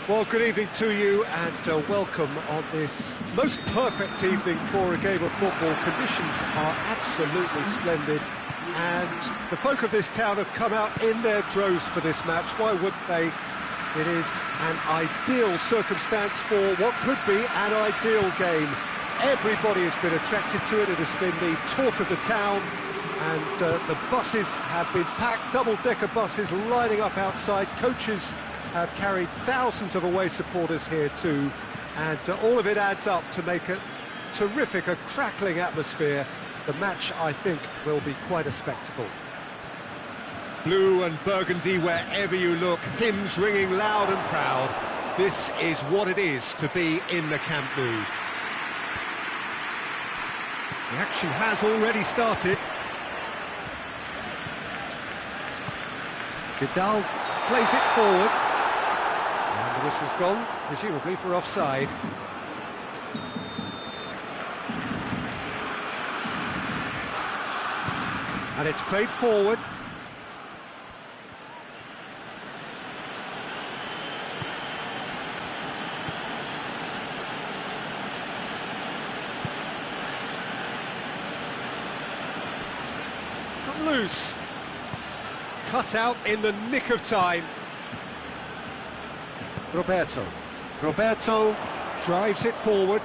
Well, good evening to you and welcome on this most perfect evening for a game of football. Conditions are absolutely splendid and the folk of this town have come out in their droves for this match. Why wouldn't they? It is an ideal circumstance for what could be an ideal game. Everybody has been attracted to it. It has been the talk of the town, and the buses have been packed, double-decker buses lining up outside. Coaches have carried thousands of away supporters here too, and all of it adds up to make a terrific, a crackling atmosphere. The match, I think, will be quite a spectacle. Blue and burgundy wherever you look, hymns ringing loud and proud. This is what it is to be in the Camp Nou. The action has already started. Vidal plays it forward. And the whistle's gone, presumably for offside. And it's played forward. It's come loose. Cut out in the nick of time. Roberto drives it forward.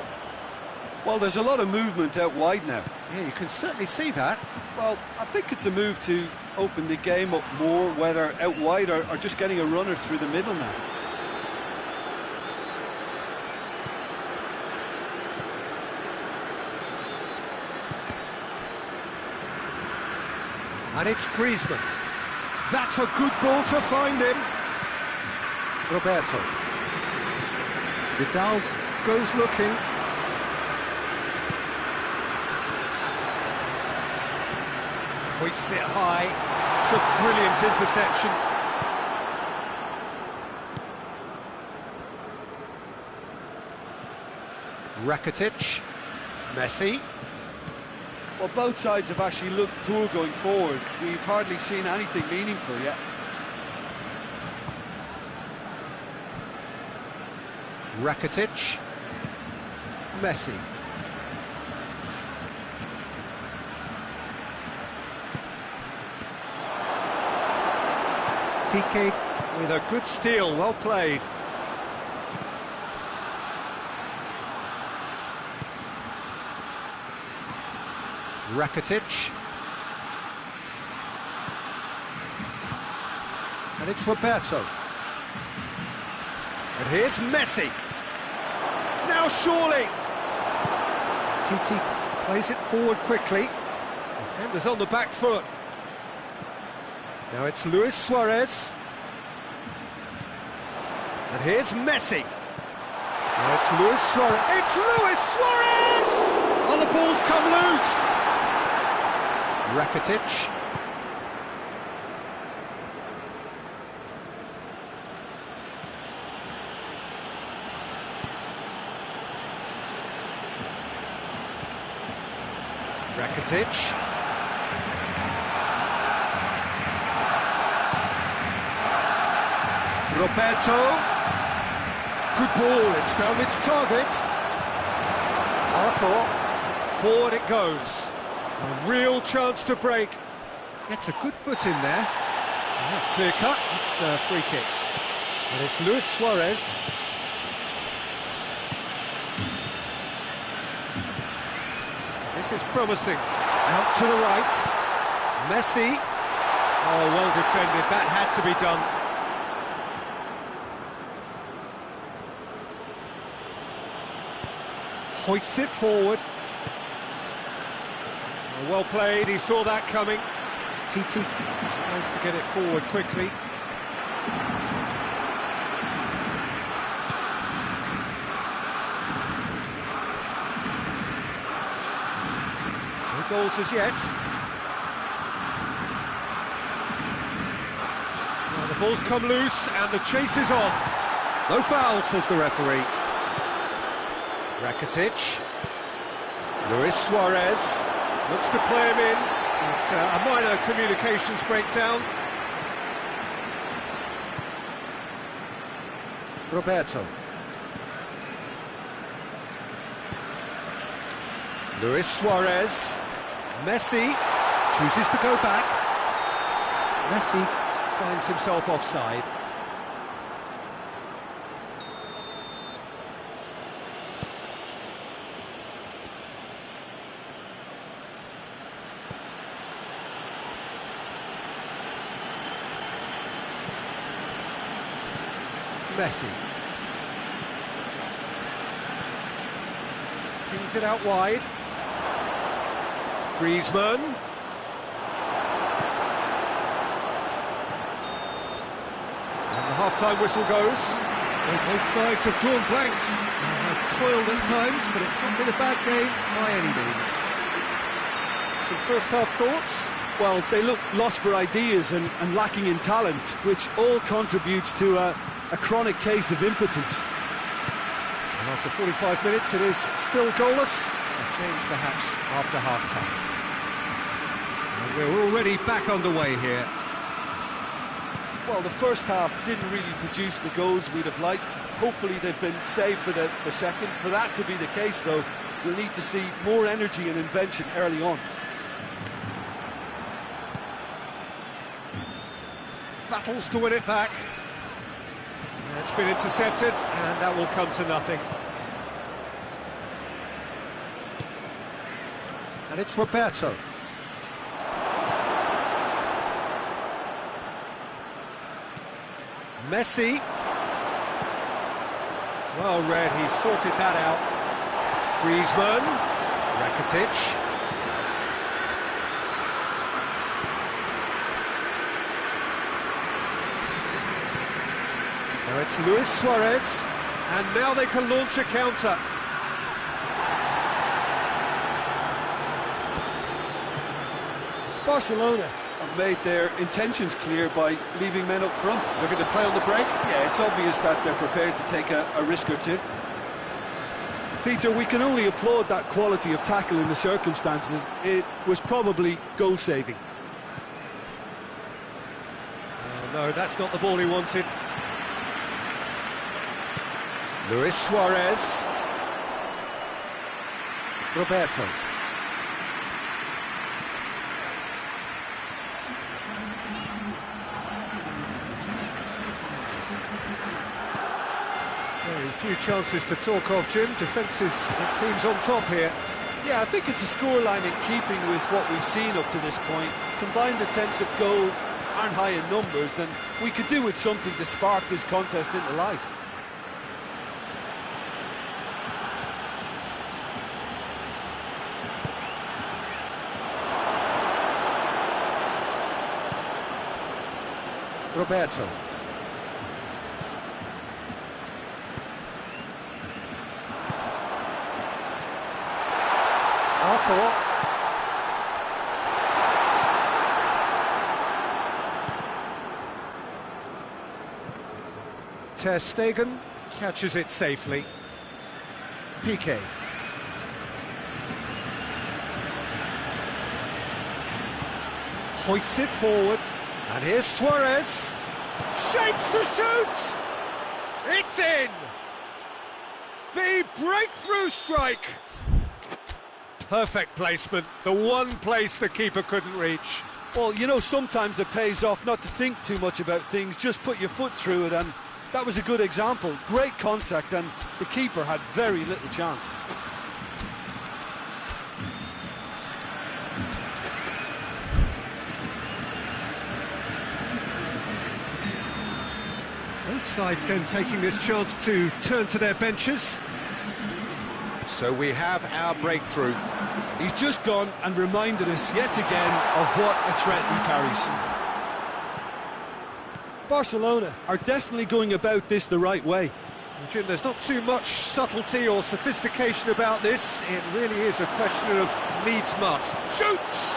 Well, there's a lot of movement out wide now. Yeah, you can certainly see that. Well, I think it's a move to open the game up more, whether out wide or just getting a runner through the middle now. And it's Griezmann. That's a good ball to find him. Roberto. Vidal goes looking. Hoists it high. It's a brilliant interception. Rakitic. Messi. Well, both sides have actually looked poor going forward. We've hardly seen anything meaningful yet. Rakitic. Messi. Piqué with a good steal, well played. Rakitic. And it's Roberto. And here's Messi. Now surely. Titi plays it forward quickly. Defenders on the back foot. Now it's Luis Suarez. And here's Messi. Now it's Luis Suarez. It's Luis Suarez! Oh, the ball's come loose. Rakitic. Rakitic. Roberto. Good ball, it's found its target. Arthur. Forward it goes. A real chance to break. Gets a good foot in there. And that's clear cut. It's a free kick. And it's Luis Suarez. This is promising. Out to the right. Messi. Oh, well defended. That had to be done. Hoists it forward. Well played, he saw that coming. Titi tries to get it forward quickly. No goals as yet. Now the ball's come loose and the chase is on. No foul, says the referee. Rakitic. Luis Suarez. Looks to play him in. It's a minor communications breakdown. Roberto. Luis Suarez. Messi chooses to go back. Messi finds himself offside. Messi. Kings it out wide. Griezmann. And the half-time whistle goes. Well, both sides have drawn blanks. They have toiled at times, but it's not been a bad game by any means. Some first-half thoughts? Well, they look lost for ideas and lacking in talent, which all contributes to a chronic case of impotence. And after 45 minutes, it is still goalless. A change perhaps after half-time. And we're already back underway here. Well, the first half didn't really produce the goals we'd have liked. Hopefully they've been saved for the second. For that to be the case, though, we'll need to see more energy and invention early on. Battles to win it back. It's been intercepted, and that will come to nothing. And it's Roberto. Messi. Well read, he sorted that out. Griezmann. Rakitic. Now it's Luis Suarez, and now they can launch a counter. Barcelona have made their intentions clear by leaving men up front. Looking to play on the break? Yeah, it's obvious that they're prepared to take a risk or two. Peter, we can only applaud that quality of tackle in the circumstances. It was probably goal-saving. No, that's not the ball he wanted. Luis Suarez. Roberto. Very few chances to talk of, Jim. Defence is, it seems, on top here. Yeah, I think it's a scoreline in keeping with what we've seen up to this point. Combined attempts at goal aren't high in numbers, and we could do with something to spark this contest into life. Roberto. Arthur. Ter Stegen catches it safely. Piqué. Hoists it forward. And here's Suarez. Shapes to shoot! It's in! The breakthrough strike! Perfect placement, the one place the keeper couldn't reach. Well, you know, sometimes it pays off not to think too much about things, just put your foot through it, and that was a good example. Great contact, and the keeper had very little chance. Both sides then taking this chance to turn to their benches. So we have our breakthrough. He's just gone and reminded us yet again of what a threat he carries. Barcelona are definitely going about this the right way. Well, Jim, there's not too much subtlety or sophistication about this. It really is a question of needs must. Shoots!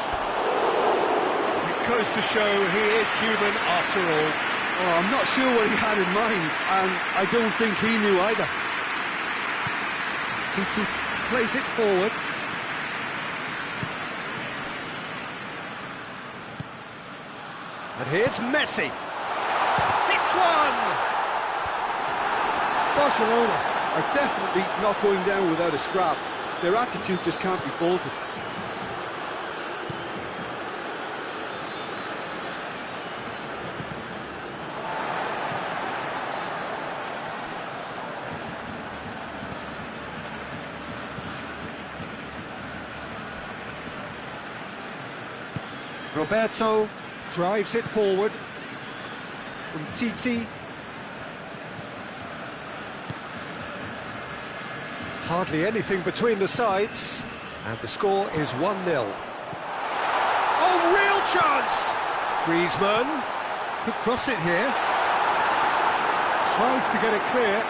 It goes to show he is human after all. Oh, I'm not sure what he had in mind, and I don't think he knew either. Titi plays it forward. And here's Messi. Hits one! Barcelona are definitely not going down without a scrap. Their attitude just can't be faulted. Roberto drives it forward. Titi. Hardly anything between the sides, and the score is 1-0. Oh, real chance! Griezmann could cross it here. Tries to get it clear.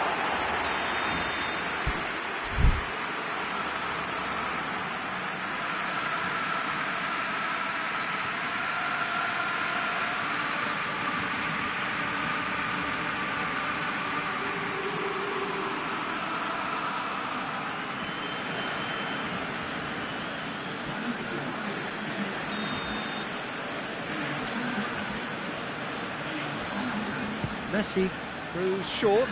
Messi goes short.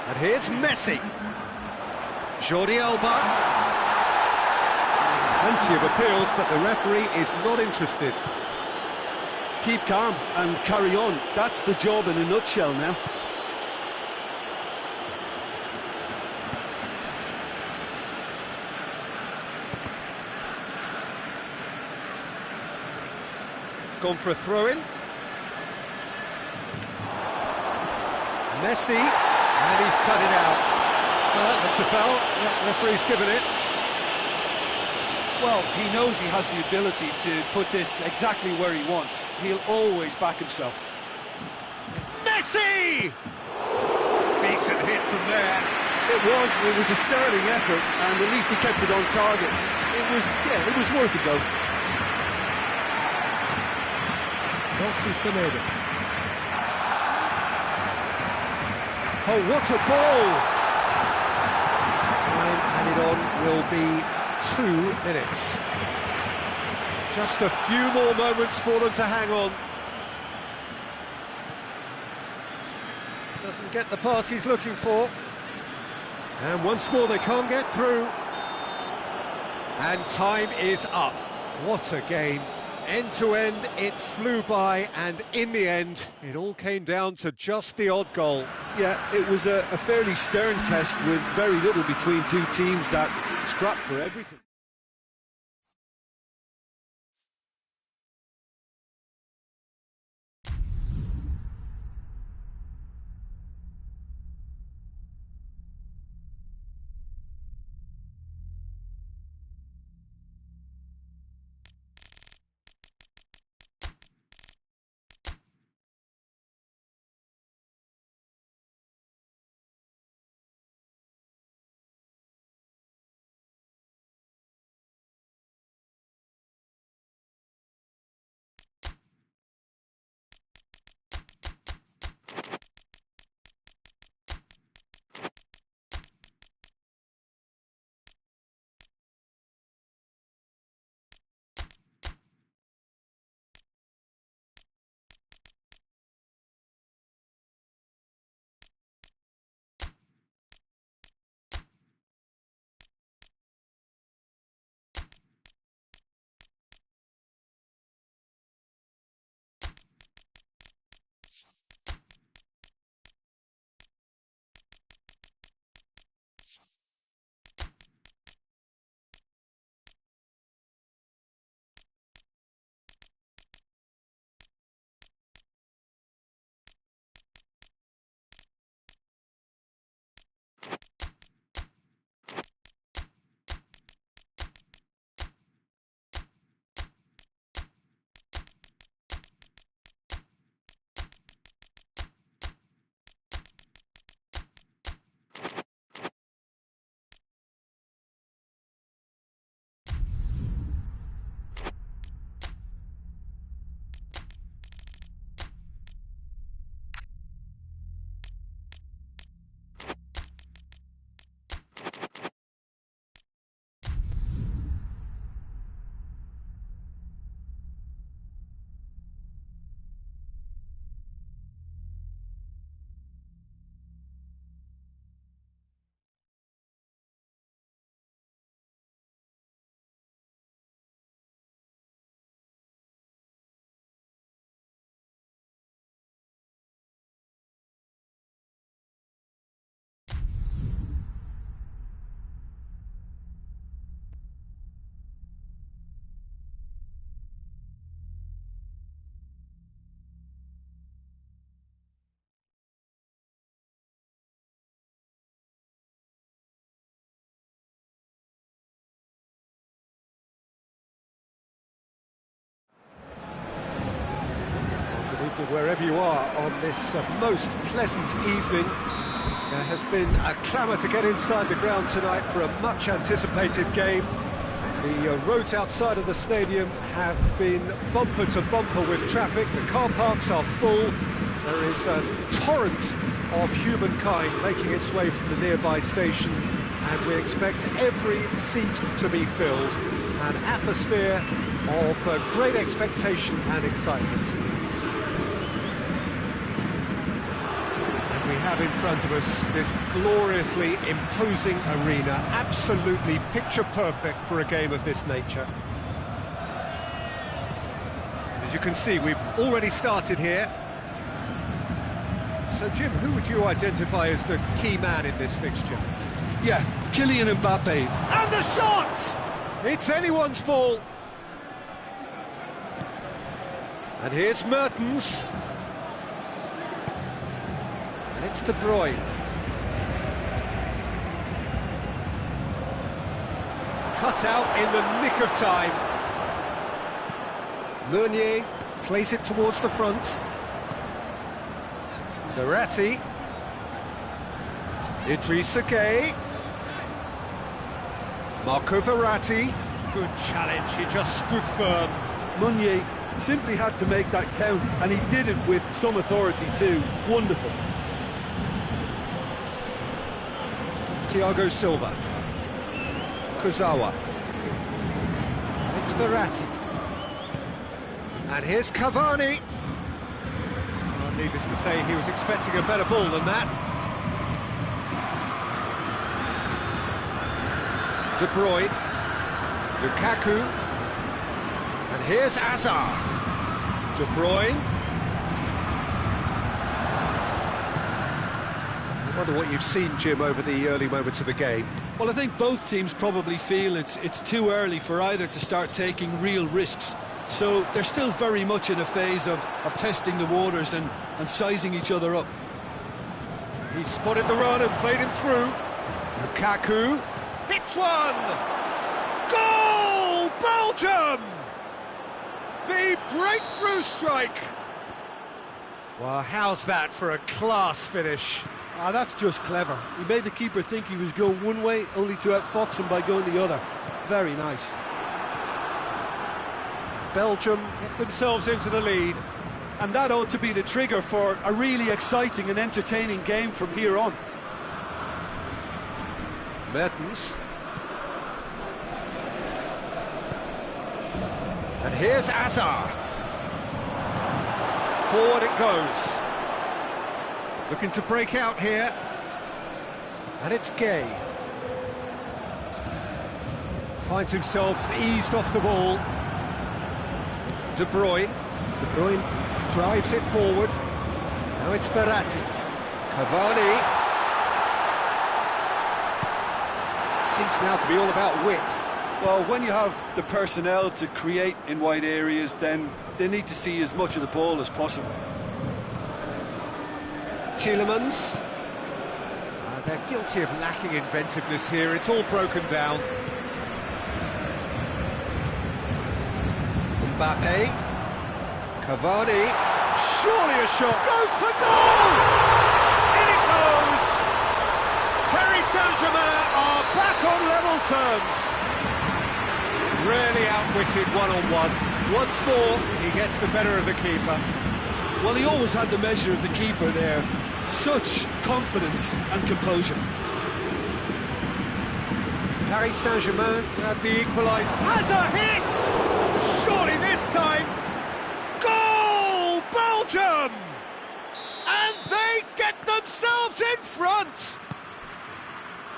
And here's Messi. Jordi Alba. Plenty of appeals, but the referee is not interested. Keep calm and carry on. That's the job in a nutshell now. It's gone for a throw-in. Messi, and he's cut it out. Well, that looks a foul. The referee's given it. Well, he knows he has the ability to put this exactly where he wants. He'll always back himself. Messi! Decent hit from there. It was a sterling effort, and at least he kept it on target. It was worth a go. Rossi Semedo. Oh, what a ball! Time added on will be 2 minutes. Just a few more moments for them to hang on. Doesn't get the pass he's looking for. And once more they can't get through. And time is up. What a game. End to end, it flew by, and in the end, it all came down to just the odd goal. Yeah, it was a fairly stern test with very little between two teams that scrapped for everything. wherever you are on this most pleasant evening. There has been a clamour to get inside the ground tonight for a much-anticipated game. The roads outside of the stadium have been bumper to bumper with traffic. The car parks are full. There is a torrent of humankind making its way from the nearby station, and we expect every seat to be filled. An atmosphere of great expectation and excitement. We have in front of us this gloriously imposing arena, absolutely picture perfect for a game of this nature. As you can see, we've already started here. So Jim, who would you identify as the key man in this fixture? Yeah, Kylian Mbappe. And the shot! It's anyone's ball. And here's Mertens. And it's De Bruyne. Cut out in the nick of time. Meunier plays it towards the front. Verratti. Idrissa Gueye. Marco Verratti. Good challenge, he just stood firm. Meunier simply had to make that count, and he did it with some authority too. Wonderful. Thiago Silva. Kurzawa. It's Verratti. And here's Cavani. Well, needless to say, he was expecting a better ball than that. De Bruyne. Lukaku. And here's Hazard. De Bruyne. I wonder what you've seen, Jim, over the early moments of the game. Well, I think both teams probably feel it's too early for either to start taking real risks. So they're still very much in a phase of testing the waters and sizing each other up. He spotted the run and played him through. Lukaku hits one! Goal! Belgium! The breakthrough strike! Well, how's that for a class finish? Ah, that's just clever. He made the keeper think he was going one way, only to outfox him by going the other. Very nice. Belgium get themselves into the lead. And that ought to be the trigger for a really exciting and entertaining game from here on. Mertens. And here's Hazard. Forward it goes. Looking to break out here. And it's Gueye. Finds himself eased off the ball. De Bruyne. De Bruyne drives it forward. Now it's Verratti. Cavani. Seems now to be all about width. Well, when you have the personnel to create in wide areas, then they need to see as much of the ball as possible. Tielemans. They're guilty of lacking inventiveness here. It's all broken down. Mbappe. Cavani. Surely a shot. Goes for goal! In it goes! Paris Saint-Germain are back on level terms. Really outwitted one-on-one. Once more, he gets the better of the keeper. Well, he always had the measure of the keeper there. Such confidence and composure. Paris Saint-Germain grab the equaliser. Has a hit! Surely this time. Goal! Belgium! And they get themselves in front!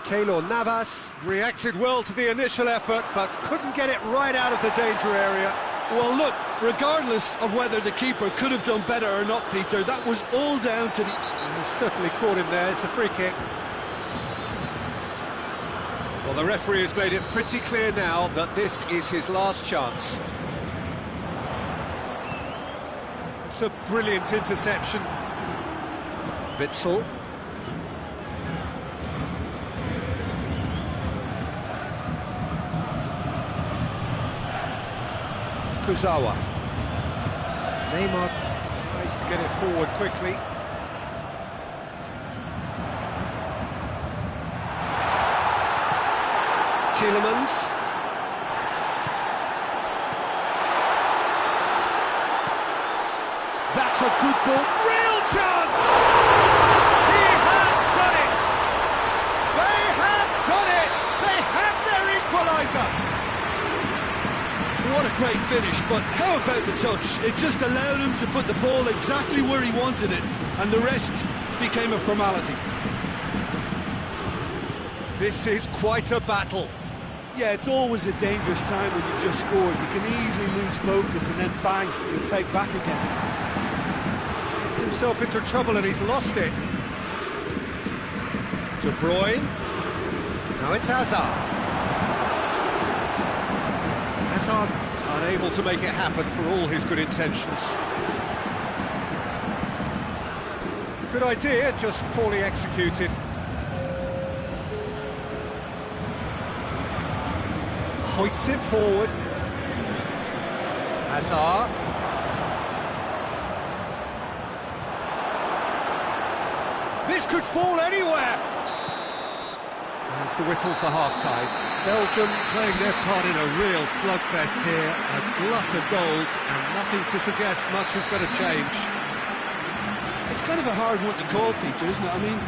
Keylor Navas reacted well to the initial effort, but couldn't get it right out of the danger area. Well, look, regardless of whether the keeper could have done better or not, Peter, that was all down to the... He certainly caught him there. It's a free kick. Well, the referee has made it pretty clear now that this is his last chance. It's a brilliant interception. Witsel. Kurzawa. Neymar tries Needs to get it forward quickly. Tielemans. That's a good ball. Real chance! He has done it! They have done it! They have their equaliser! What a great finish, but how about the touch? It just allowed him to put the ball exactly where he wanted it, and the rest became a formality. This is quite a battle. Yeah, it's always a dangerous time when you've just scored. You can easily lose focus and then bang, you'll take back again. Gets himself into trouble and he's lost it. De Bruyne. Now it's Hazard. Hazard unable to make it happen for all his good intentions. Good idea, just poorly executed. Hoists it forward. Hazard. This could fall anywhere. There's the whistle for half-time. Belgium playing their part in a real slugfest here. A glut of goals and nothing to suggest much is going to change. It's kind of a hard one to call, Peter, isn't it? I mean,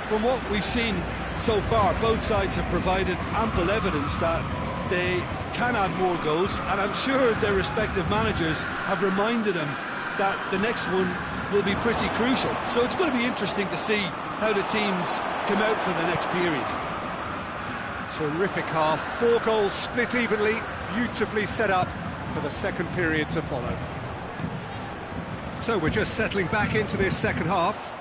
from what we've seen so far, both sides have provided ample evidence that they can add more goals, and I'm sure their respective managers have reminded them that the next one will be pretty crucial. So it's going to be interesting to see how the teams come out for the next period. Terrific half, 4 goals split evenly, beautifully set up for the second period to follow. So we're just settling back into this second half.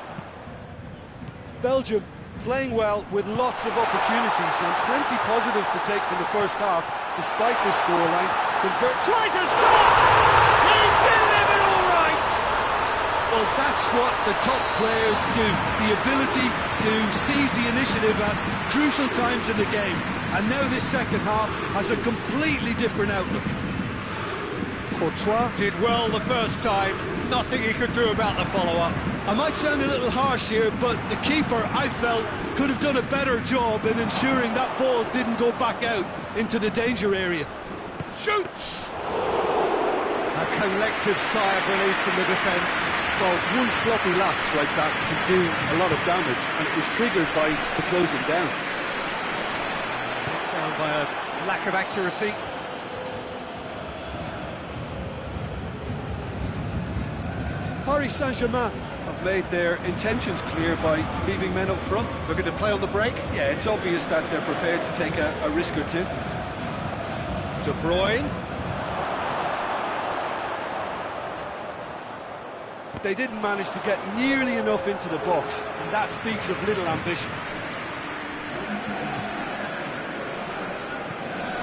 Belgium playing well with lots of opportunities and plenty positives to take from the first half, despite this scoreline. Tries a shot! He's delivered all right! Well, that's what the top players do. The ability to seize the initiative at crucial times in the game. And now this second half has a completely different outlook. Courtois did well the first time, nothing he could do about the follow-up. I might sound a little harsh here, but the keeper, I felt, could have done a better job in ensuring that ball didn't go back out into the danger area. Shoots! A collective sigh of relief from the defence. Well, one sloppy lapse like that can do a lot of damage, and it was triggered by the closing down. Down by a lack of accuracy. Paris Saint-Germain have made their intentions clear by leaving men up front. Looking to play on the break. Yeah, it's obvious that they're prepared to take a risk or two. De Bruyne. They didn't manage to get nearly enough into the box, and that speaks of little ambition.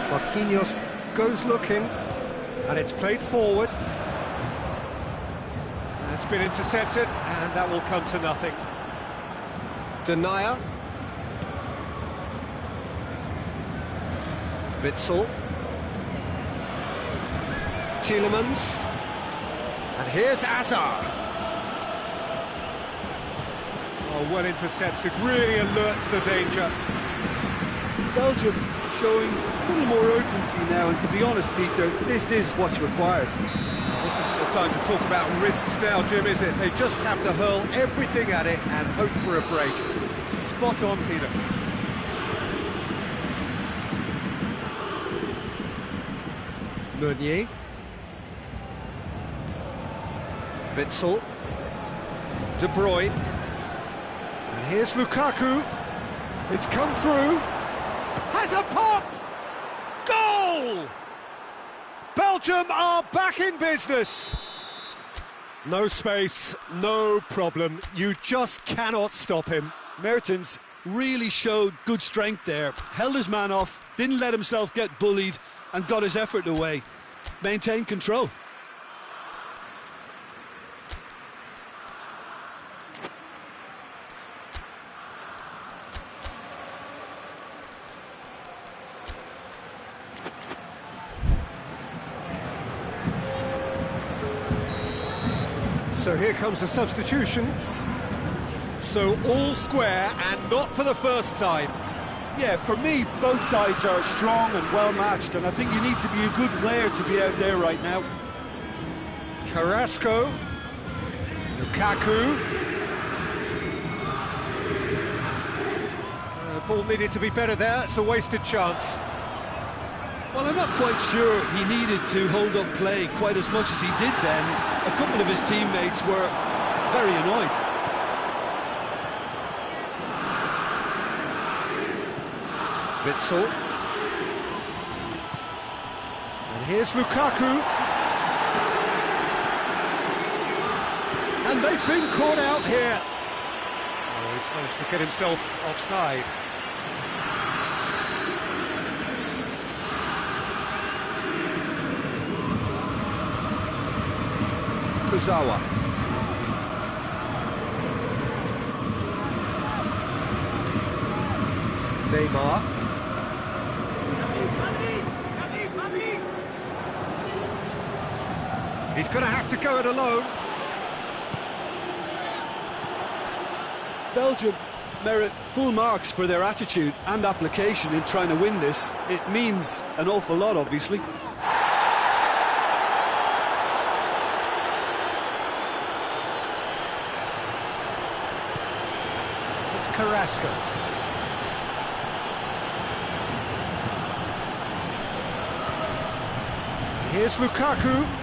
Marquinhos goes looking, and it's played forward. It's been intercepted, and that will come to nothing. Denier. Witsel. Tielemans. And here's Hazard. Oh, well intercepted, really alert to the danger. Belgium showing a little more urgency now, and to be honest, Peter, this is what's required. This isn't the time to talk about risks now, Jim, is it? They just have to hurl everything at it and hope for a break. Spot on, Peter. Meunier. Witsel. De Bruyne. And here's Lukaku. It's come through. Has a pop! Goal! Belgium are back in business. No space, no problem. You just cannot stop him. Mertens really showed good strength there. Held his man off, didn't let himself get bullied, and got his effort away. Maintained control. So here comes the substitution. So all square and not for the first time. Yeah, for me, both sides are strong and well-matched, and I think you need to be a good player to be out there right now. Carrasco. Lukaku. Ball needed to be better there, it's a wasted chance. Well, I'm not quite sure he needed to hold up play quite as much as he did then. A couple of his teammates were very annoyed. Witsel. And here's Lukaku. And they've been caught out here. Oh, he's managed to get himself offside. Kuzawa. Neymar. He's going to have to go it alone. Belgium merit full marks for their attitude and application in trying to win this. It means an awful lot, obviously. It's Carrasco. Here's Lukaku.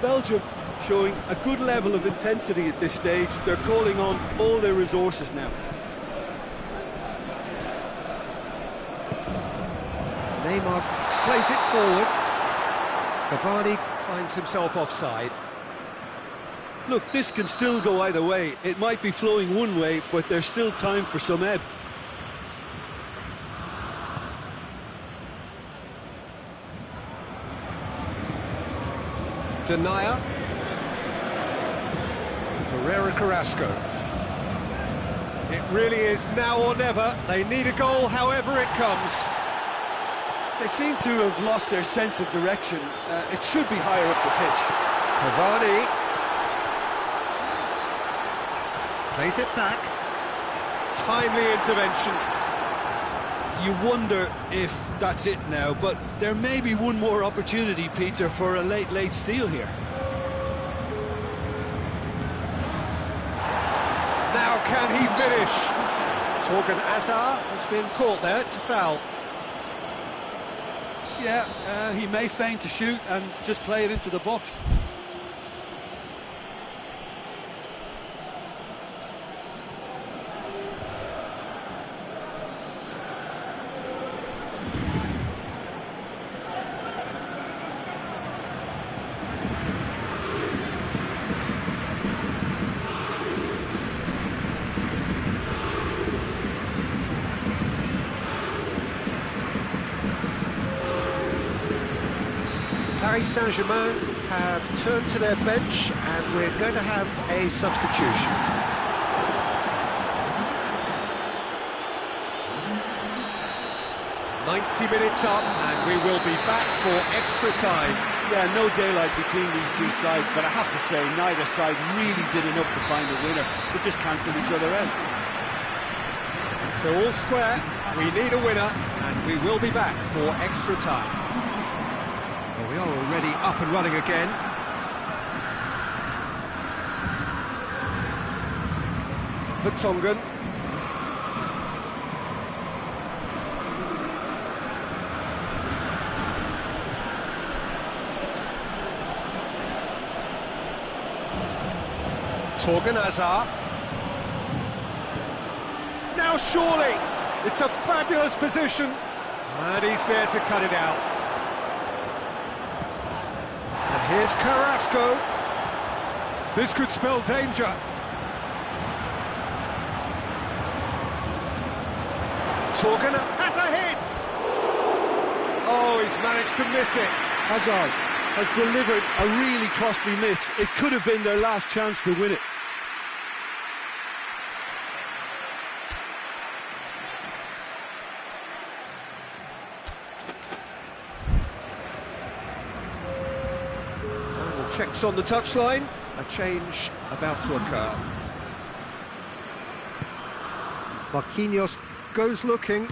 Belgium showing a good level of intensity at this stage. They're calling on all their resources now. Neymar plays it forward. Cavani finds himself offside. Look, this can still go either way. It might be flowing one way, but there's still time for some ebb. Denier. Ferreira Carrasco. It really is now or never. They need a goal however it comes. They seem to have lost their sense of direction. It should be higher up the pitch. Cavani. Plays it back. Timely intervention. You wonder if that's it now, but there may be one more opportunity, Peter, for a late steal here. Now can he finish? Torgan Hazard has been caught there, it's a foul. Yeah, he may feign to shoot and just play it into the box. Paris Saint-Germain have turned to their bench and we're going to have a substitution. "90 minutes up and we will be back for extra time." Yeah, no daylight between these two sides, but I have to say neither side really did enough to find a winner. They just cancelled each other out. So all square, we need a winner and we will be back for extra time. Well, we are already up and running again. Vertonghen. Torgan Hazard. Now surely, it's a fabulous position, and he's there to cut it out. And here's Carrasco. This could spell danger. Torgan has a hit! Oh, he's managed to miss it. Hazard has delivered a really costly miss. It could have been their last chance to win it. Checks on the touchline, a change about to occur. Marquinhos goes looking.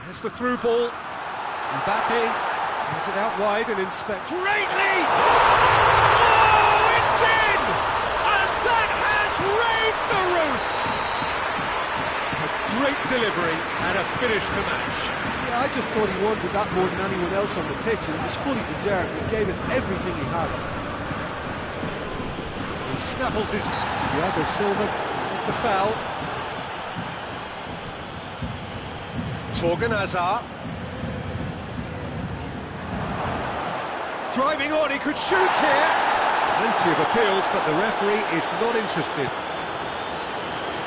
There's the through ball. Mbappe has it out wide and inspects. Great lead! Oh, it's in! And that has raised the roof! A great delivery and a finish to match. Yeah, I just thought he wanted that more than anyone else on the pitch, and it was fully deserved. He gave it everything he had. He snaffles his... Thiago Silva with the foul. Torgan Hazard. Driving on, he could shoot here. Plenty of appeals, but the referee is not interested.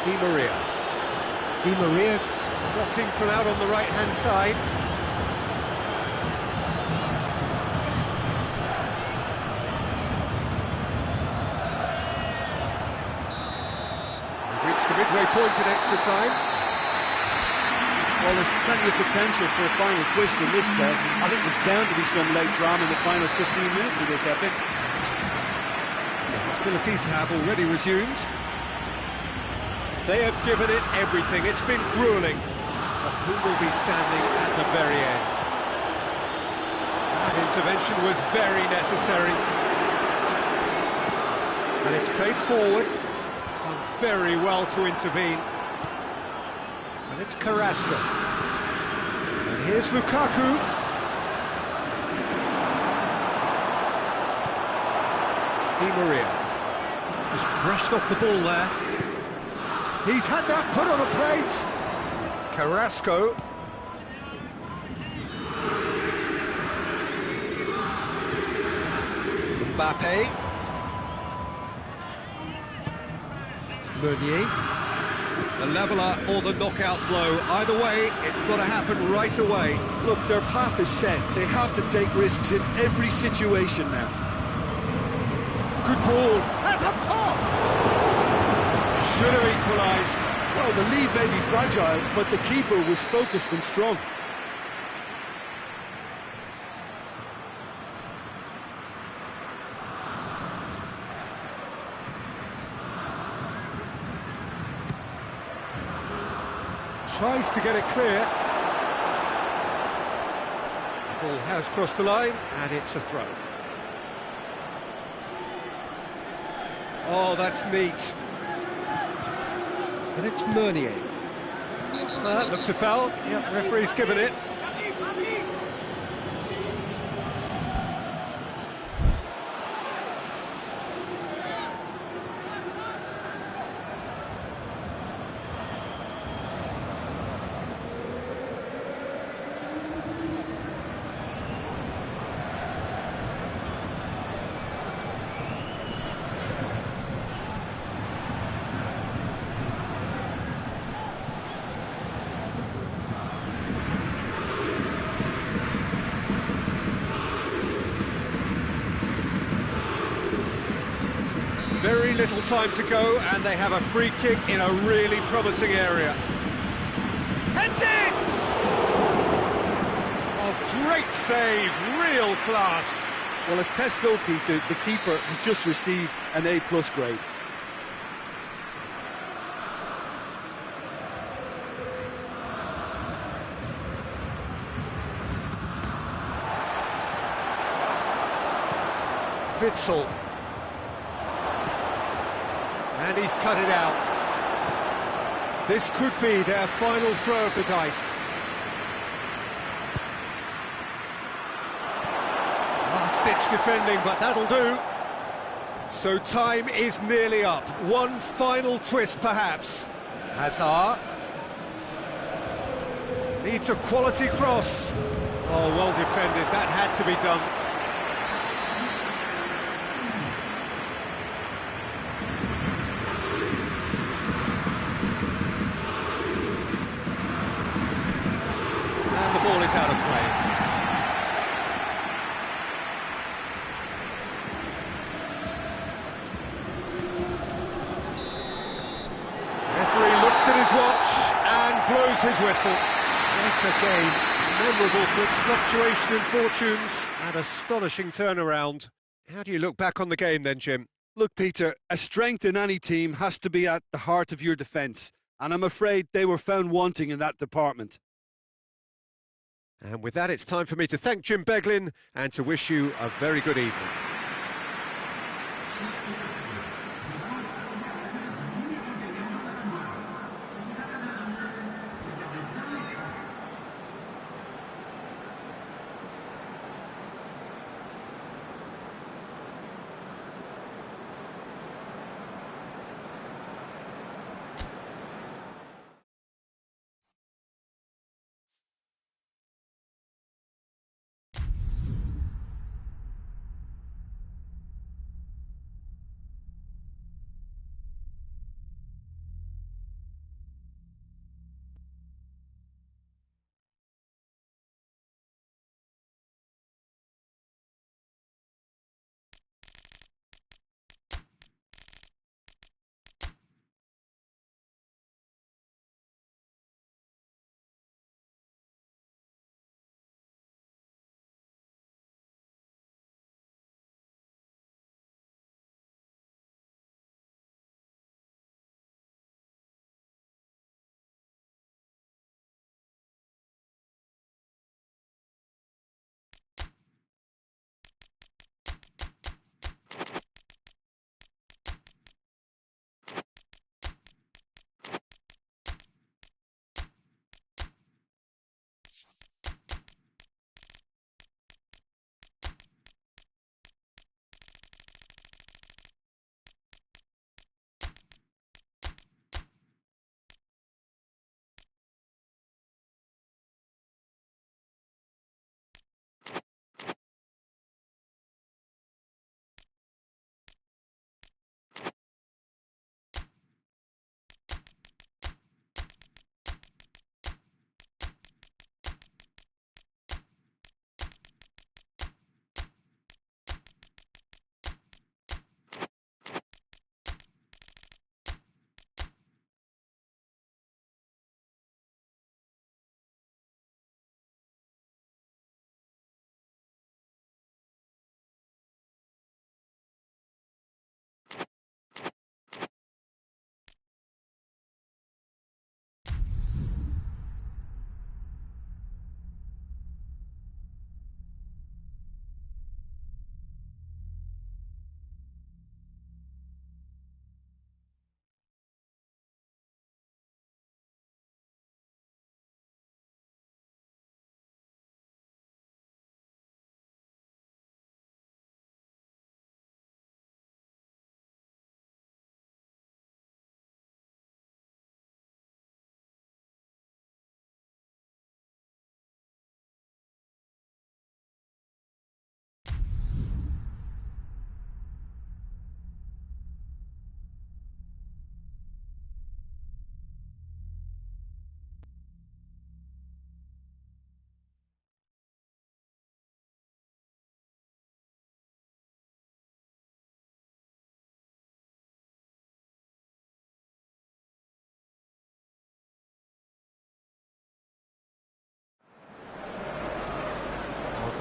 Di Maria. Di Maria plotting from out on the right-hand side. We've reached the midway point in extra time. Well, there's plenty of potential for a final twist in this game. I think there's bound to be some late drama in the final 15 minutes of this epic. The hostilities have already resumed. They have given it everything. It's been gruelling. But who will be standing at the very end? That intervention was very necessary. And it's played forward. Done very well to intervene. And it's Carrasco. And here's Lukaku. Di Maria. Just brushed off the ball there. He's had that put on a plate. Carrasco. Mbappe. Meunier. The leveller or the knockout blow. Either way, it's got to happen right away. Look, their path is set. They have to take risks in every situation now. Good ball. That's up top! Should have equalised. Well, the lead may be fragile, but the keeper was focused and strong. Tries to get it clear. Ball has crossed the line, and it's a throw. Oh, that's neat. And it's Meunier. Well, that looks a foul. Yep, referee's given it. Very little time to go, and they have a free kick in a really promising area. Heads it! Oh, great save, real class. Well, as tests go, Peter, the keeper has just received an A+ grade. Witsel. And he's cut it out. This could be their final throw of the dice. Last-ditch defending, but that'll do. So time is nearly up. One final twist, perhaps. Hazard. Needs a quality cross. Oh, well defended. That had to be done. The ball is out of play. Referee looks at his watch and blows his whistle. What a game. memorable for its fluctuation in fortunes and astonishing turnaround. How do you look back on the game then, Jim? Look, Peter, a strength in any team has to be at the heart of your defence, and I'm afraid they were found wanting in that department. And with that, it's time for me to thank Jim Beglin and to wish you a very good evening.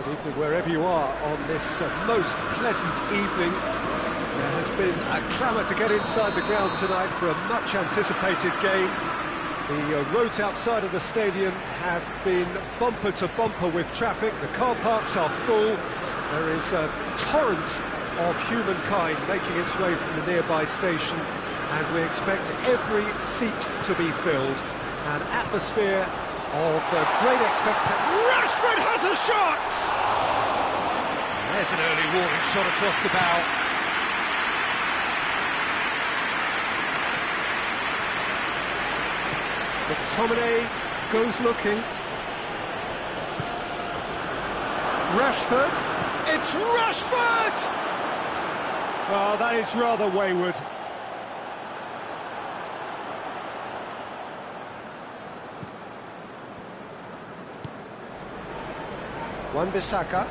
Good evening wherever you are on this most pleasant evening. There has been a clamour to get inside the ground tonight for a much anticipated game. The roads outside of the stadium have been bumper to bumper with traffic. The car parks are full. There is a torrent of humankind making its way from the nearby station, and we expect every seat to be filled. An atmosphere of great expectation. Rashford has a shot! There's an early warning shot across the bow. McTominay goes looking. Rashford. It's Rashford! Oh, that is rather wayward. Wan-Bissaka.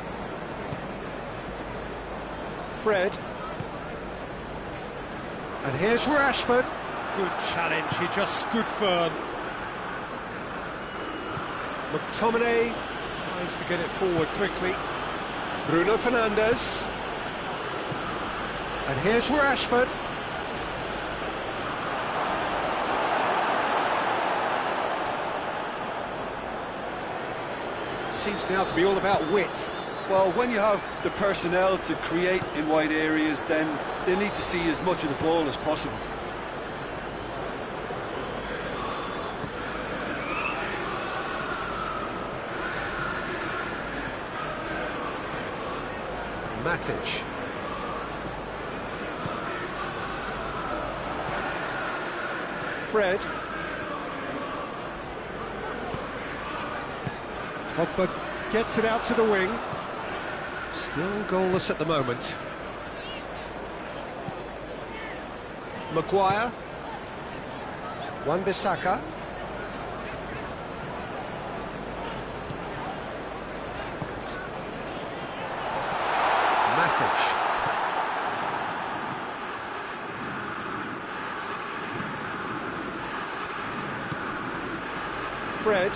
Fred. And here's Rashford. Good challenge, he just stood firm. McTominay Tries to get it forward quickly. Bruno Fernandes. And here's Rashford. Seems now to be all about width. Well, when you have the personnel to create in wide areas, then they need to see as much of the ball as possible. Matic. Fred. Pogba gets it out to the wing. Still goalless at the moment. Maguire. Wan-Bissaka. Matic. Fred.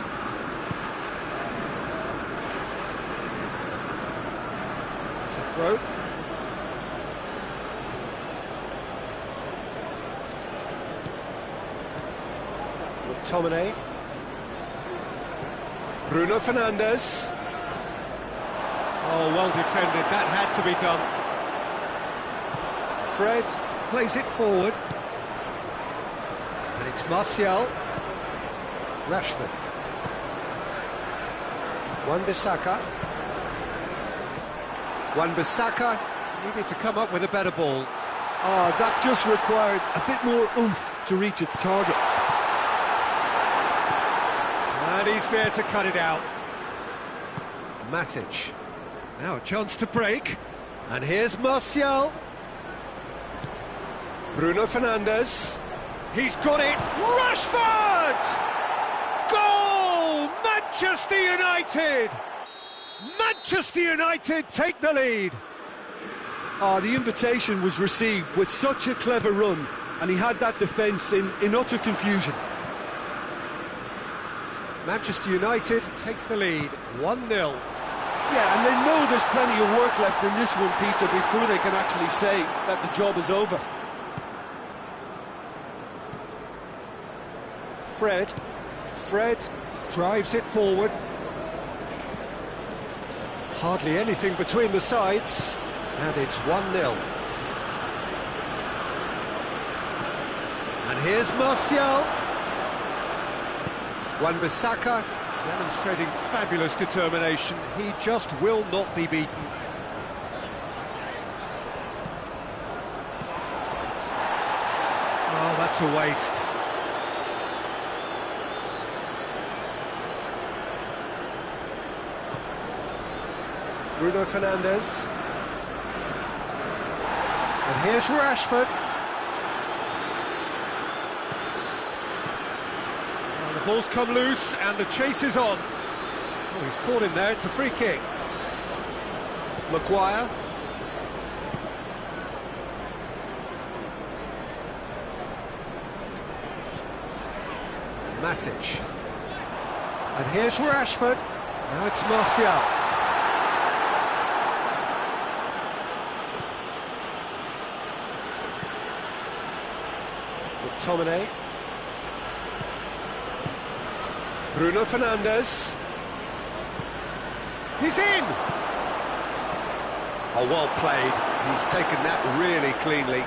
It's a throw. McTominay. Bruno Fernandes. Oh, well defended, that had to be done. Fred plays it forward. And it's Martial. Rashford. Wan-Bissaka. Wan-Bissaka needed to come up with a better ball. Ah, that just required a bit more oomph to reach its target. And he's there to cut it out. Matic. Now a chance to break. And here's Martial. Bruno Fernandes. He's got it. Rashford! Goal! Manchester United! Manchester United take the lead. Ah, the invitation was received with such a clever run, and he had that defence in utter confusion. Manchester United take the lead, 1-0. Yeah, and they know there's plenty of work left in this one, Peter, before they can actually say that the job is over. Fred drives it forward. Hardly anything between the sides, and it's 1-0. And here's Martial. Wan-Bissaka demonstrating fabulous determination. He just will not be beaten. Oh, that's a waste. Bruno Fernandes. And here's Rashford. And the ball's come loose and the chase is on. Oh, he's caught him there, it's a free kick. Maguire. Matic. And here's Rashford. Now it's Martial. McTominay. Bruno Fernandes. He's in! Oh, well played. He's taken that really cleanly.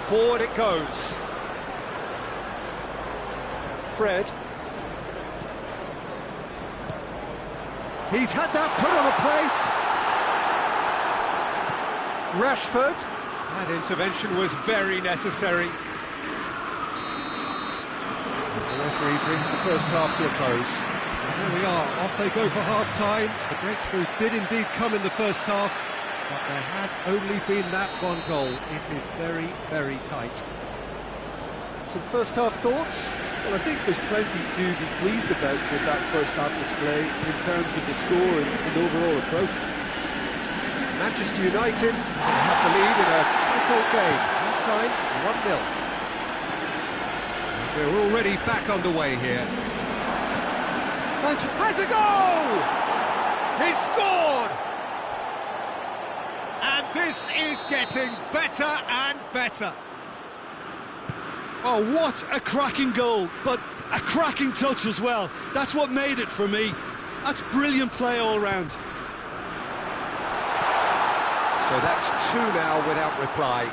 Forward it goes. Fred. He's had that put on a plate. Rashford. That intervention was very necessary. The referee brings the first half to a close. And there we are, off they go for half-time. The breakthrough did indeed come in the first half, but there has only been that one goal. It is very, very tight. Some first-half thoughts? Well, I think there's plenty to be pleased about with that first-half display in terms of the score and overall approach. Manchester United have the lead in a tight old game. Half-time, 1-0. We're already back underway here. Has a goal! He's scored! And this is getting better and better. Oh, what a cracking goal, but a cracking touch as well. That's what made it for me. That's brilliant play all round. So that's 2 now without reply.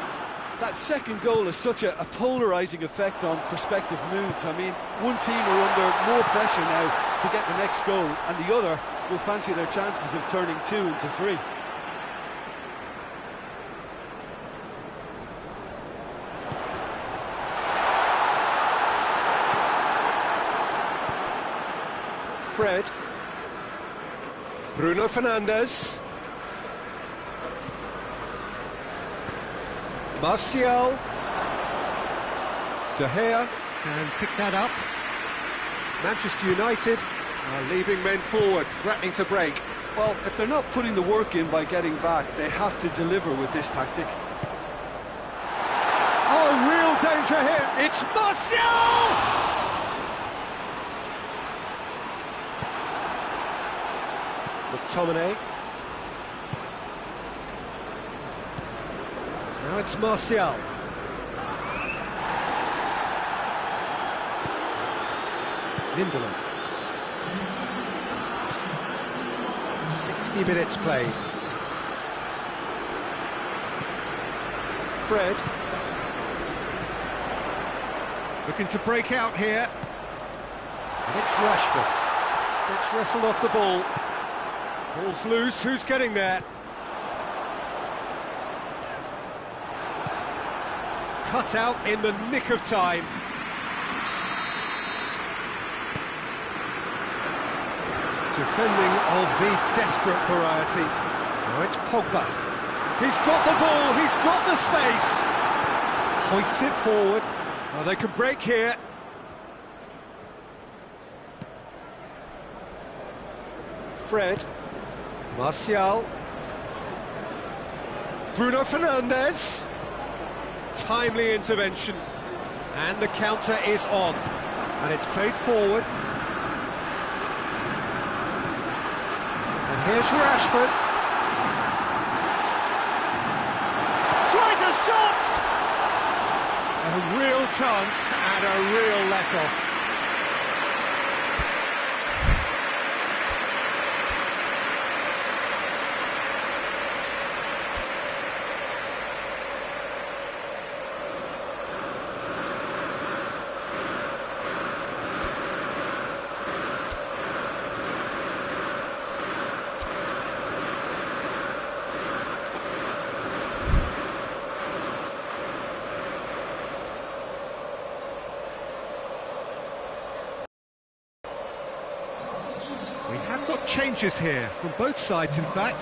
That second goal has such a polarising effect on prospective moods. I mean, one team are under more pressure now to get the next goal, and the other will fancy their chances of turning 2 into 3. Fred. Bruno Fernandes. Martial. De Gea can pick that up. Manchester United are leaving men forward, threatening to break. Well, if they're not putting the work in by getting back, they have to deliver with this tactic. Oh, real danger here. It's Martial! McTominay. Now it's Martial. Lindelof. 60 minutes played. Fred. Looking to break out here. And it's Rashford. Gets wrestled off the ball. Ball's loose, who's getting there? Cut out in the nick of time. Defending of the desperate variety. Now it's Pogba. He's got the ball, he's got the space. Hoists it forward. Oh, they can break here. Fred. Martial. Bruno Fernandes. Timely intervention. And the counter is on. And it's played forward. And here's Rashford. Tries a shot! A real chance and a real let-off. We have got changes here, from both sides in fact.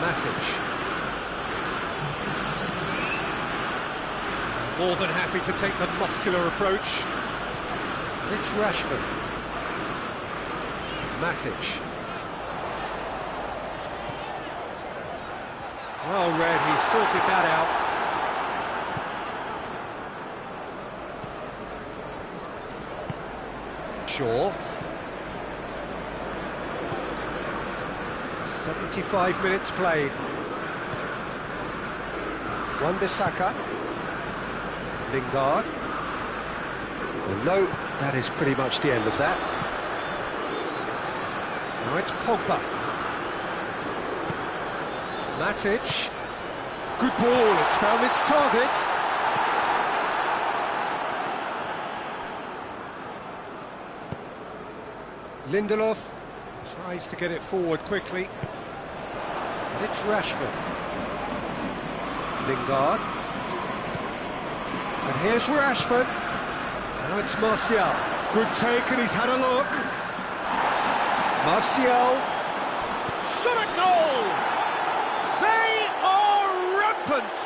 Matic. More than happy to take the muscular approach. And it's Rashford. Matic. Well read, he sorted that out. Shaw. 75 minutes played. Wan-Bissaka. Lingard. Well, no, that is pretty much the end of that. Now it's Pogba. Matic. Good ball, it's found its target. Lindelof tries to get it forward quickly. And it's Rashford. Lingard. And here's Rashford. Now it's Martial. Good take, and he's had a look. Martial. Shot a goal! They are rampant!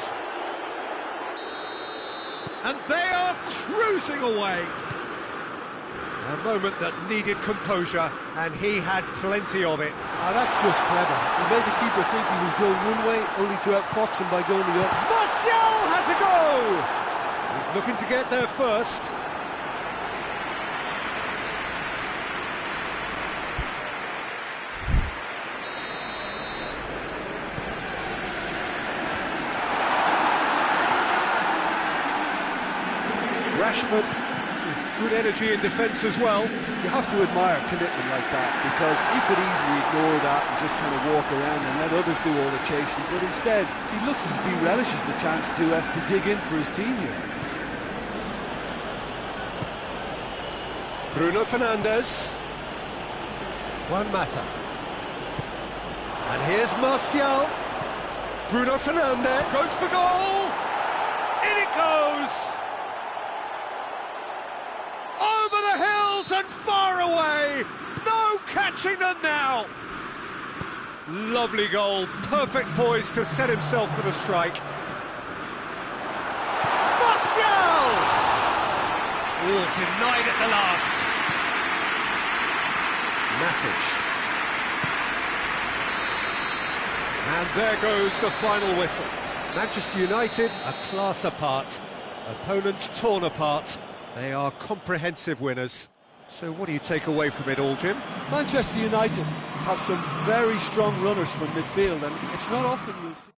And they are cruising away. A moment that needed composure, and he had plenty of it. That's just clever. He made the keeper think he was going one way, only to outfox him by going the other. Martial has a go! He's looking to get there first. Rashford with good energy in defence as well. You have to admire commitment like that, because he could easily ignore that and just kind of walk around and let others do all the chasing, but instead he looks as if he relishes the chance to dig in for his team here. Bruno Fernandes. Juan Mata. And here's Martial. Bruno Fernandes goes for goal. In it goes. Over the hills and far away. No catching them now. Lovely goal. Perfect poise to set himself for the strike. Martial! Oh, denied at the last. Matic. And there goes the final whistle. Manchester United, a class apart. Opponents torn apart. They are comprehensive winners. So what do you take away from it all, Jim? Manchester United have some very strong runners from midfield, and it's not often you'll see.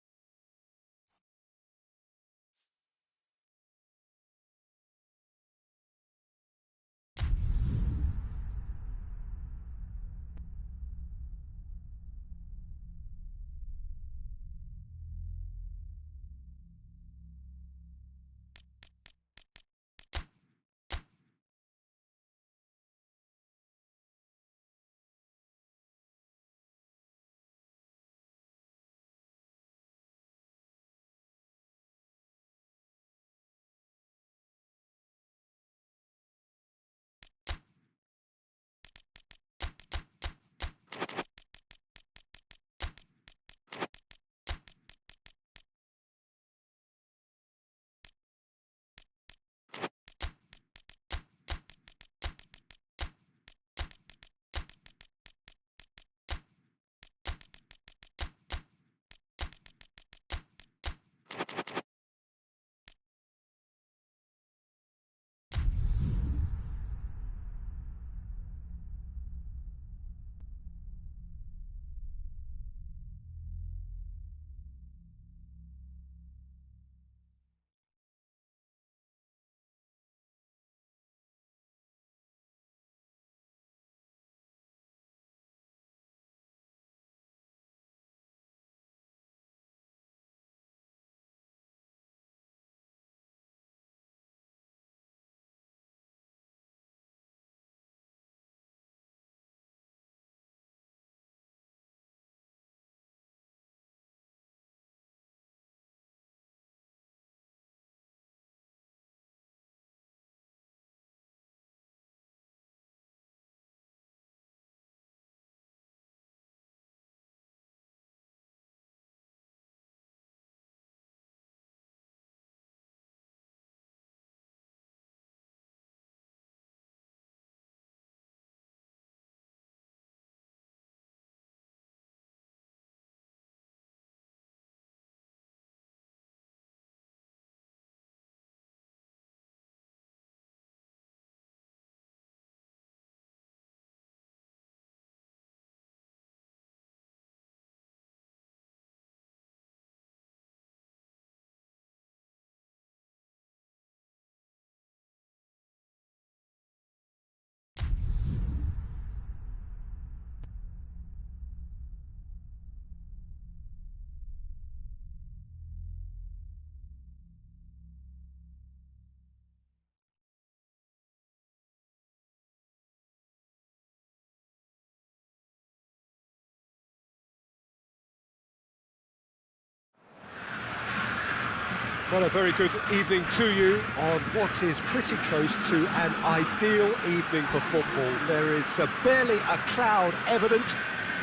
Well, a very good evening to you on what is pretty close to an ideal evening for football. There is barely a cloud evident.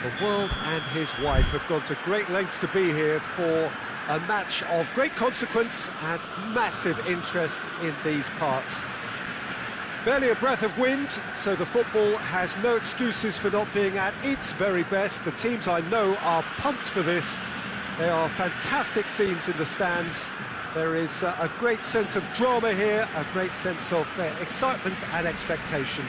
The world and his wife have gone to great lengths to be here for a match of great consequence and massive interest in these parts. Barely a breath of wind, so the football has no excuses for not being at its very best. The teams I know are pumped for this. There are fantastic scenes in the stands. There is a great sense of drama here, a great sense of excitement and expectation.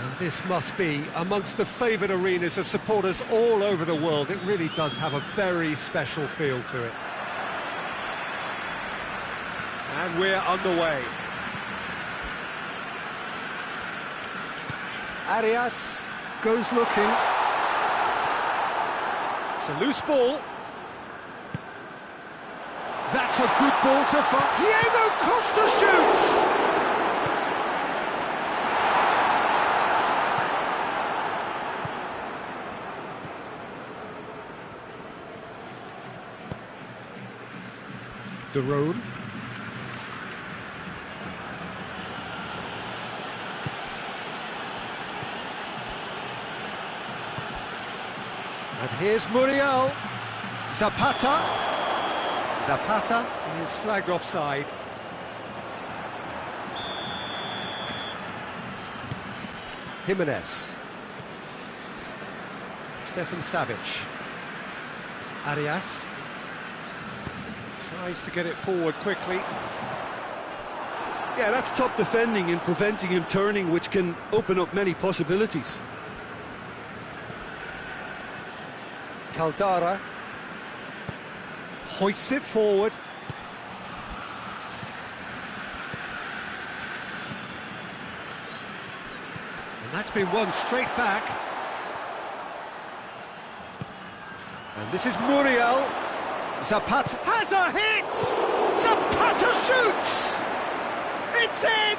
And this must be amongst the favoured arenas of supporters all over the world. It really does have a very special feel to it. And we're underway. Arias goes looking. It's a loose ball. That's a good ball to find. Diego Costa shoots! De Roon. And here's Muriel. Zapata is flagged offside. Jimenez. Stefan Savic. Arias. Tries to get it forward quickly. Yeah, that's top defending and preventing him turning, which can open up many possibilities. Caldara hoists it forward. And that's been won straight back. And this is Muriel. Zapata has a hit! Zapata shoots! It's in!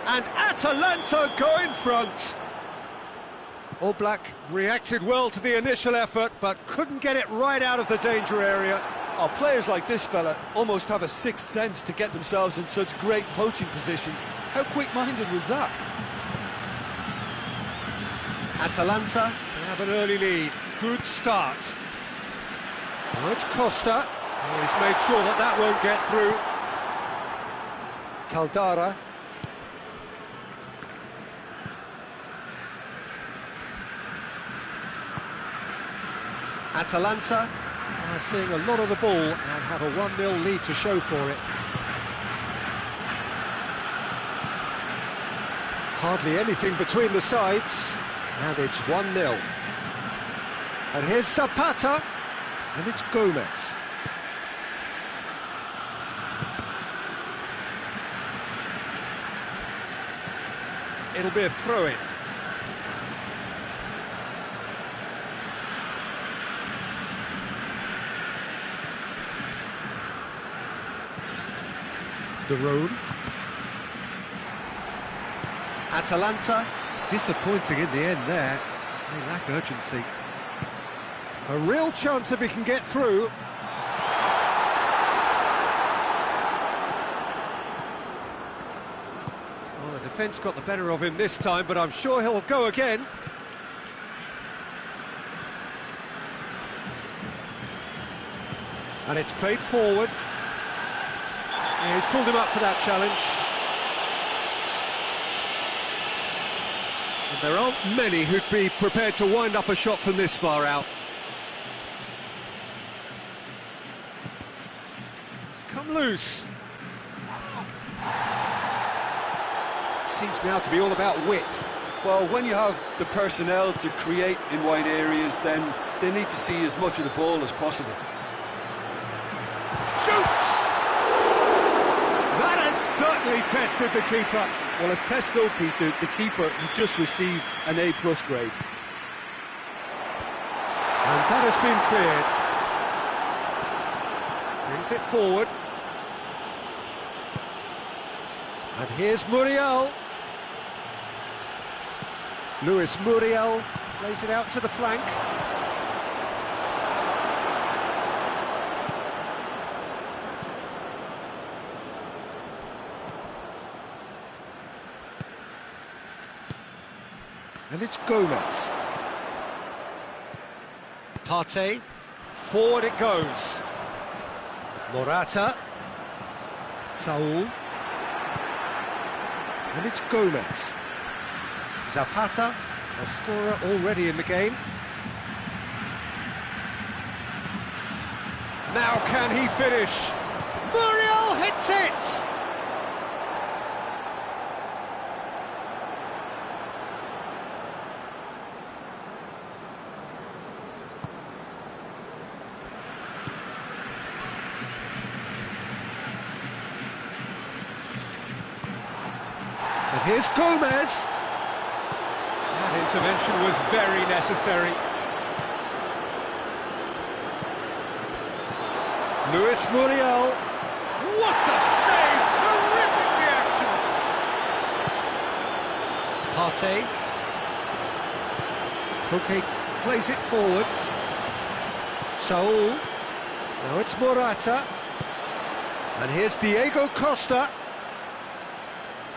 And Atalanta go in front. Oblak reacted well to the initial effort, but couldn't get it right out of the danger area. Oh, players like this fella almost have a sixth sense to get themselves in such great poaching positions. How quick-minded was that? Atalanta have an early lead. Good start. Now it's Costa. Oh, he's made sure that that won't get through. Caldara. Atalanta are seeing a lot of the ball and have a 1-0 lead to show for it. Hardly anything between the sides, and it's 1-0. And here's Zapata, and it's Gomez. It'll be a throw-in. De Roon. Atalanta, disappointing in the end there. They lack urgency. A real chance if he can get through. Well, the defence got the better of him this time, but I'm sure he'll go again. And it's played forward. Yeah, he's pulled him up for that challenge. And there aren't many who'd be prepared to wind up a shot from this far out. It's come loose. Seems now to be all about width. Well, when you have the personnel to create in wide areas, then they need to see as much of the ball as possible. Shoots! That has certainly tested the keeper. Well, as tests go, Peter, the keeper has just received an A+ grade. And that has been cleared. Brings it forward. And here's Muriel. Luis Muriel plays it out to the flank. And it's Gomez. Partey, forward it goes. Morata. Saul. And it's Gomez. Zapata, a scorer already in the game. Now can he finish? Muriel hits it! And here's Gomez. That intervention was very necessary. Luis Muriel. What a save! Terrific reactions! Partey. Koke plays it forward. Saul. Now it's Morata. And here's Diego Costa.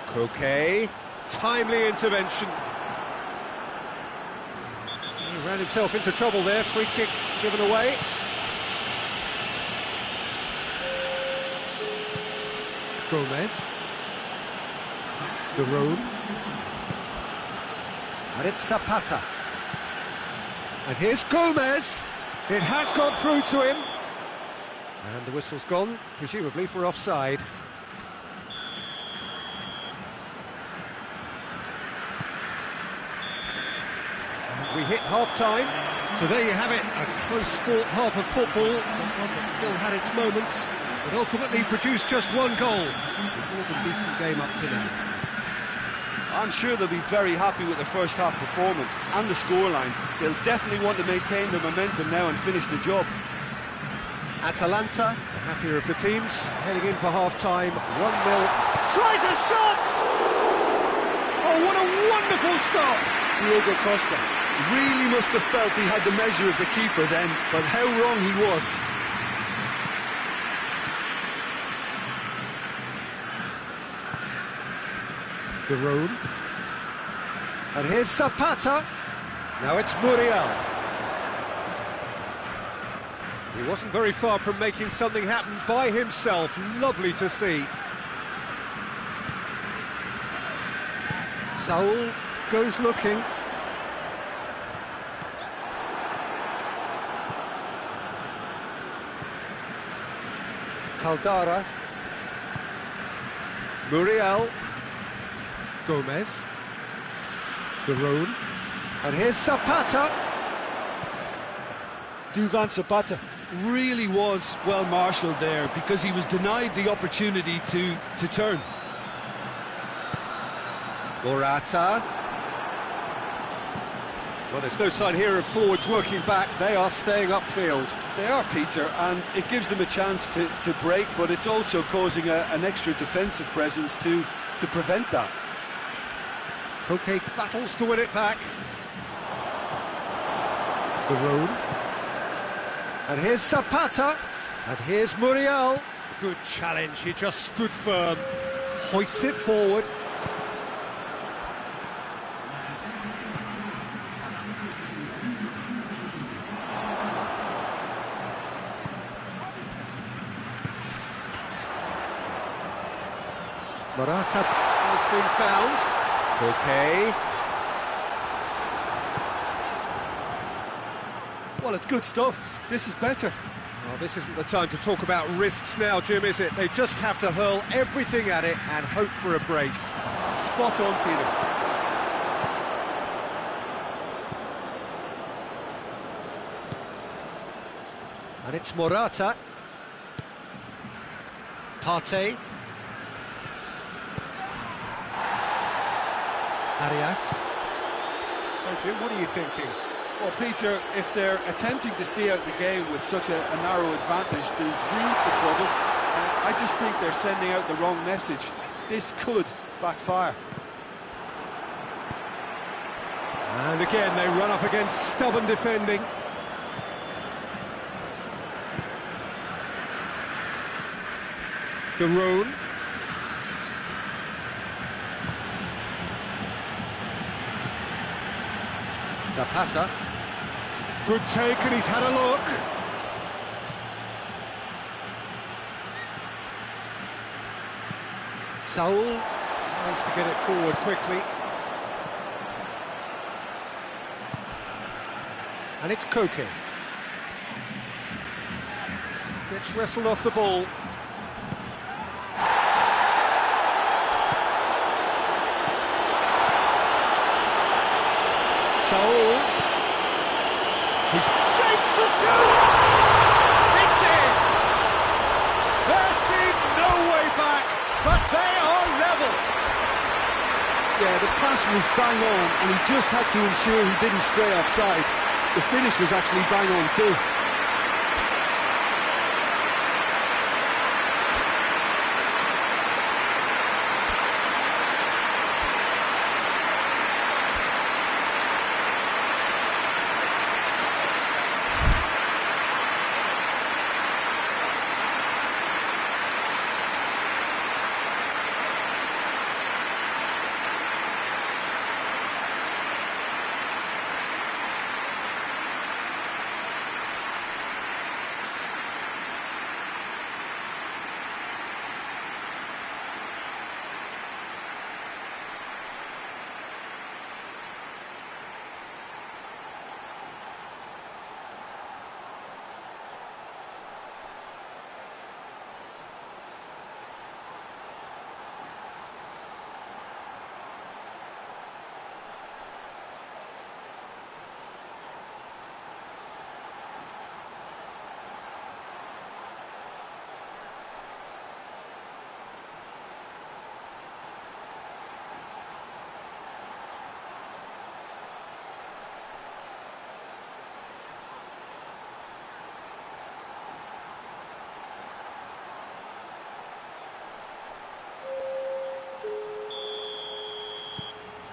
Koke. Timely intervention. He ran himself into trouble there. Free kick given away. Gomez. De Roon. And it's Zapata. And here's Gomez. It has got through to him. And the whistle's gone, presumably for offside. And we hit half-time. So there you have it, a close sport half of football, but one that still had its moments, but ultimately produced just one goal. More than decent game up to now. I'm sure they'll be very happy with their first half performance and the scoreline. They'll definitely want to maintain the momentum now and finish the job. Atalanta, the happier of the teams, heading in for half-time, 1-0. Tries a shot! Oh, what a wonderful stop! Diego Costa really must have felt he had the measure of the keeper then, but how wrong he was. De Roon. And here's Zapata. Now it's Muriel. He wasn't very far from making something happen by himself. Lovely to see. Saul goes looking. Caldara. Muriel. Gomez. De Roon. And here's Zapata. Duvan Zapata really was well marshalled there because he was denied the opportunity to turn. Morata. Well, there's no sign here of forwards working back. They are staying upfield. They are, Peter, and it gives them a chance to break, but it's also causing an extra defensive presence to prevent that. Koke battles to win it back. De Roon. And here's Zapata. And here's Muriel. Good challenge, he just stood firm. Hoists it forward. Morata has been found. Koke. Well, it's good stuff. This is better. Well, this isn't the time to talk about risks now, Jim, is it? They just have to hurl everything at it and hope for a break. Spot on, Peter. And it's Morata. Partey. Arias. So, Jim, what are you thinking? Well, Peter, if they're attempting to see out the game with such a narrow advantage, there's room for trouble. I just think they're sending out the wrong message. This could backfire. And again, they run up against stubborn defending. De Roon. Zapata. Good take, and he's had a look. Saul tries to get it forward quickly. And it's Koke. Gets wrestled off the ball. Saul. He shapes to shoot! It's in! There seemed no way back, but they are level! Yeah, the pass was bang on, and he just had to ensure he didn't stray offside. The finish was actually bang on too.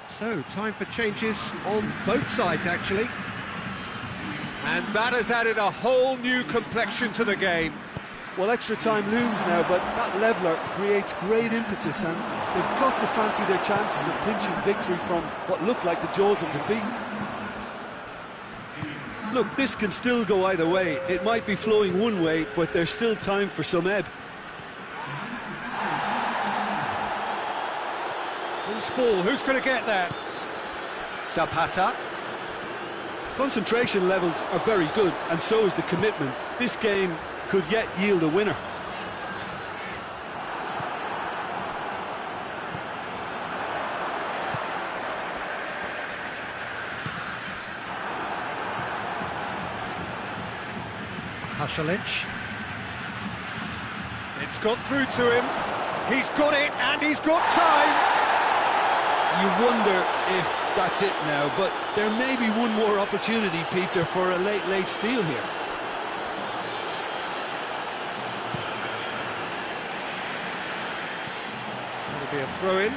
So, time for changes on both sides, actually. And that has added a whole new complexion to the game. Well, extra time looms now, but that leveller creates great impetus, and they've got to fancy their chances of clinching victory from what looked like the jaws of defeat. Look, this can still go either way. It might be flowing one way, but there's still time for some ebb. Loose ball, who's going to get that? Zapata. Concentration levels are very good, and so is the commitment. This game could yet yield a winner. Pasalic. It's got through to him. He's got it, and he's got time. You wonder if that's it now, but there may be one more opportunity, Peter, for a late steal here. That'll be a throw-in.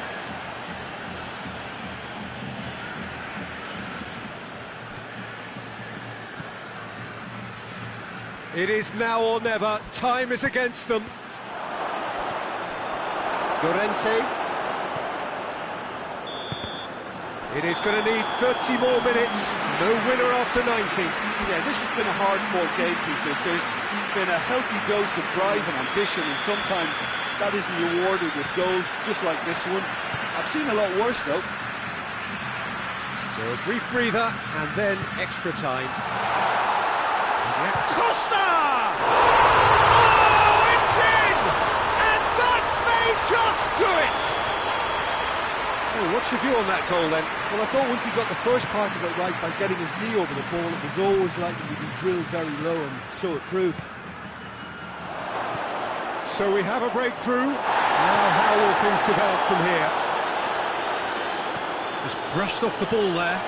It is now or never. Time is against them. Llorente. It is going to need 30 more minutes. No winner after 90. Yeah, this has been a hard-fought game, Peter. There's been a healthy dose of drive and ambition, and sometimes that isn't rewarded with goals, just like this one. I've seen a lot worse, though. So a brief breather, and then extra time. Costa! Oh, it's in! And that may just do it! So what's your view on that goal, then? Well, I thought once he got the first part of it right by getting his knee over the ball, it was always likely to be drilled very low, and so it proved. So we have a breakthrough. Now how will things develop from here? Just brushed off the ball there.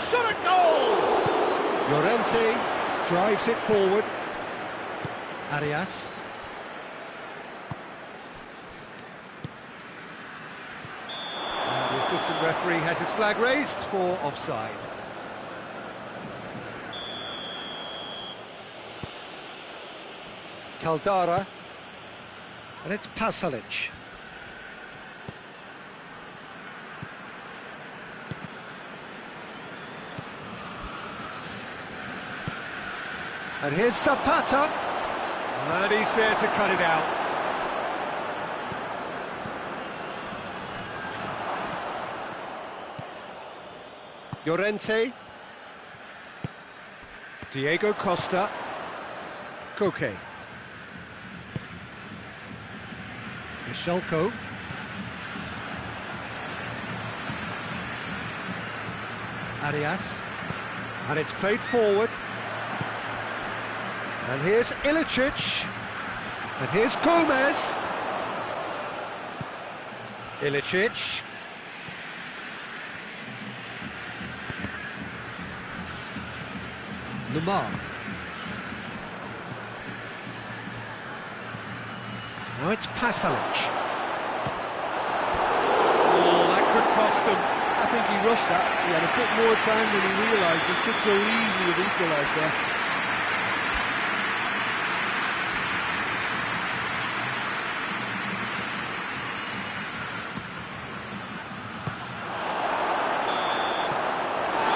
Shot a goal! Llorente drives it forward. Arias. And the assistant referee has his flag raised for offside. Caldara. And it's Pasalic. And here's Zapata, and he's there to cut it out. Llorente. Diego Costa. Koke. Michelko. Arias. And it's played forward. And here's Ilicic. And here's Gomez. Ilicic. Lamar. Now it's Pasalic. Oh, that could cost them. I think he rushed that. He had a bit more time than he realised. He could so easily have equalised there.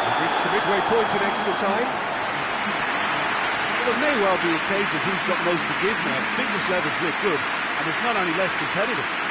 We've reached the midway point in extra time. Well, it may well be a case of who's got most to give now. Fitness levels look good, and it's not any less competitive.